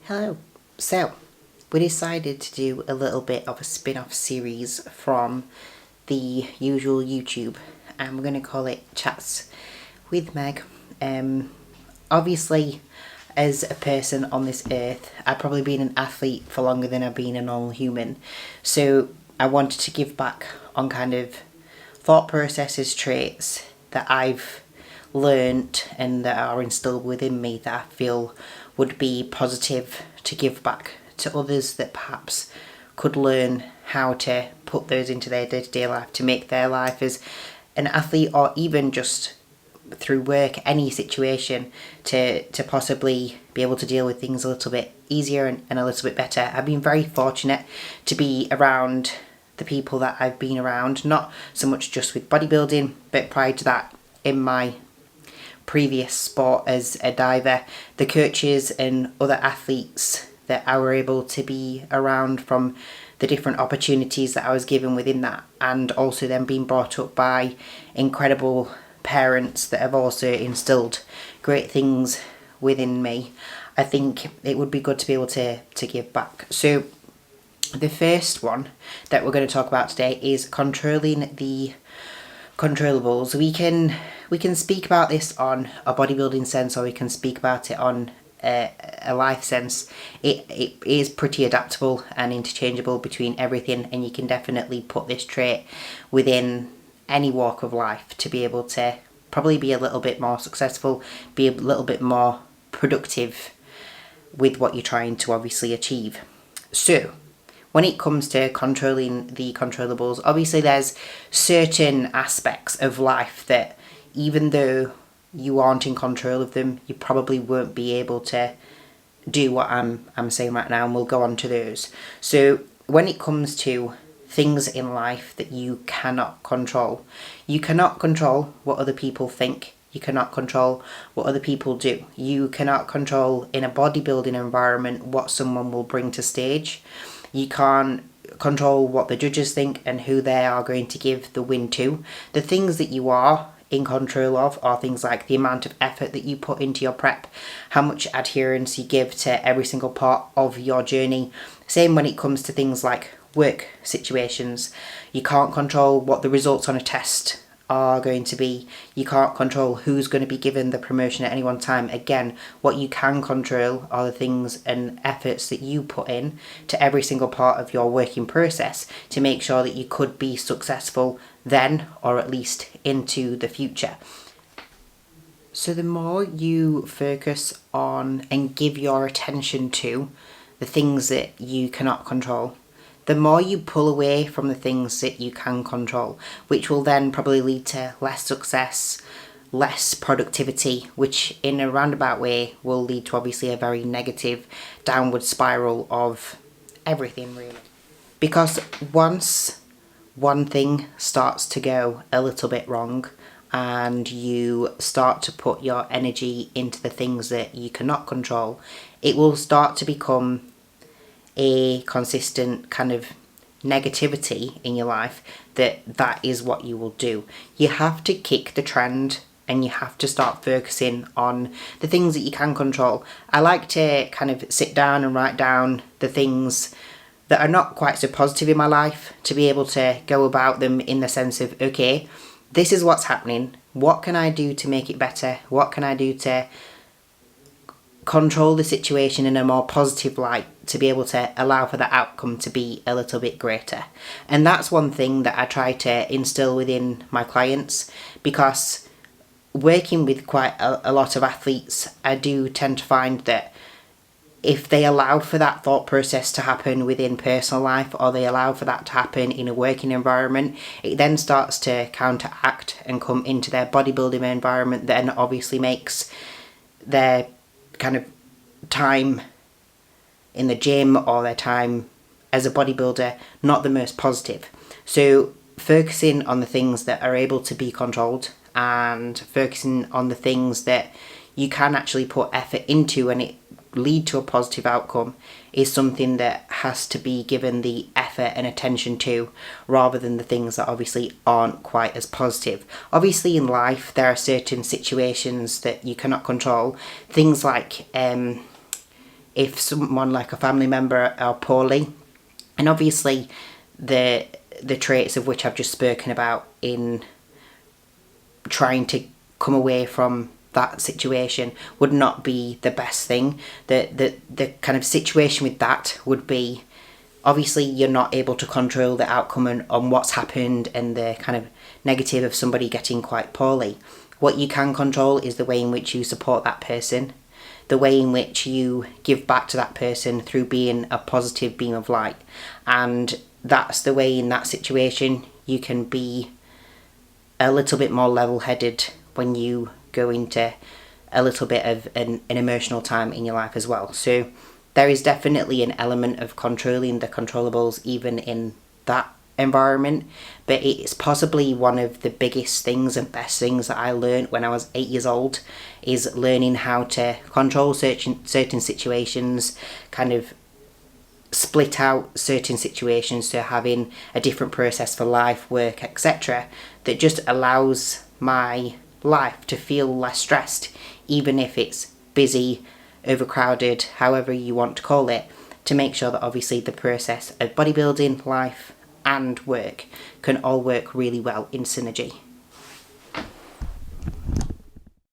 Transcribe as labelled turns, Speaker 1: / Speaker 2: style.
Speaker 1: Hello. So, we decided to do a little bit of a spin-off series from the usual YouTube, and we're going to call it Chats with Meg. Obviously, as a person on this earth, I've probably been an athlete for longer than I've been a normal human, so I wanted to give back on kind of thought processes, traits that I've learnt and that are instilled within me that I feel would be positive to give back to others that perhaps could learn how to put those into their day-to-day life to make their life as an athlete, or even just through work, any situation, to possibly be able to deal with things a little bit easier and a little bit better. I've been very fortunate to be around the people that I've been around, not so much just with bodybuilding, but prior to that in my previous sport as a diver, the coaches and other athletes that I were able to be around from the different opportunities that I was given within that, and also then being brought up by incredible parents that have also instilled great things within me. I think it would be good to be able to give back. So the first one that we're going to talk about today is controlling the controllables. We can speak about this on a bodybuilding sense, or we can speak about it on a life sense. It is pretty adaptable and interchangeable between everything, and you can definitely put this trait within any walk of life to be able to probably be a little bit more successful, be a little bit more productive with what you're trying to obviously achieve. So when it comes to controlling the controllables, obviously there's certain aspects of life that even though you aren't in control of them, you probably won't be able to do what I'm saying right now, and we'll go on to those. So when it comes to things in life that you cannot control what other people think. You cannot control what other people do. You cannot control in a bodybuilding environment what someone will bring to stage. You can't control what the judges think and who they are going to give the win to. The things that you are in control of are things like the amount of effort that you put into your prep, how much adherence you give to every single part of your journey. Same when it comes to things like work situations. You can't control what the results on a test are going to be. You can't control who's going to be given the promotion at any one time. Again, what you can control are the things and efforts that you put in to every single part of your working process to make sure that you could be successful then, or at least into the future. So the more you focus on and give your attention to the things that you cannot control, the more you pull away from the things that you can control, which will then probably lead to less success, less productivity, which in a roundabout way will lead to obviously a very negative downward spiral of everything, really. Because once one thing starts to go a little bit wrong and you start to put your energy into the things that you cannot control, it will start to become a consistent kind of negativity in your life that is what you will do. You have to kick the trend and you have to start focusing on the things that you can control. I like to kind of sit down and write down the things that are not quite so positive in my life, to be able to go about them in the sense of, okay, this is what's happening. What can I do to make it better? What can I do to control the situation in a more positive light, to be able to allow for the outcome to be a little bit greater? And that's one thing that I try to instill within my clients, because working with quite a lot of athletes, I do tend to find that if they allow for that thought process to happen within personal life, or they allow for that to happen in a working environment, it then starts to counteract and come into their bodybuilding environment, then obviously makes their kind of time in the gym or their time as a bodybuilder not the most positive. So focusing on the things that are able to be controlled and focusing on the things that you can actually put effort into and it lead to a positive outcome is something that has to be given the effort and attention to, rather than the things that obviously aren't quite as positive. Obviously in life there are certain situations that you cannot control, things like if someone like a family member are poorly, and obviously the traits of which I've just spoken about in trying to come away from that situation would not be the best thing. The kind of situation with that would be, obviously you're not able to control the outcome on what's happened and the kind of negative of somebody getting quite poorly. What you can control is the way in which you support that person, the way in which you give back to that person through being a positive beam of light. And that's the way in that situation you can be a little bit more level-headed when you go into a little bit of an emotional time in your life as well. So there is definitely an element of controlling the controllables even in that environment, but it's possibly one of the biggest things and best things that I learned when I was 8 years old, is learning how to control certain situations, kind of split out certain situations, so having a different process for life, work, etc., that just allows my life to feel less stressed, even if it's busy, overcrowded, however you want to call it, to make sure that obviously the process of bodybuilding, life and work can all work really well in synergy.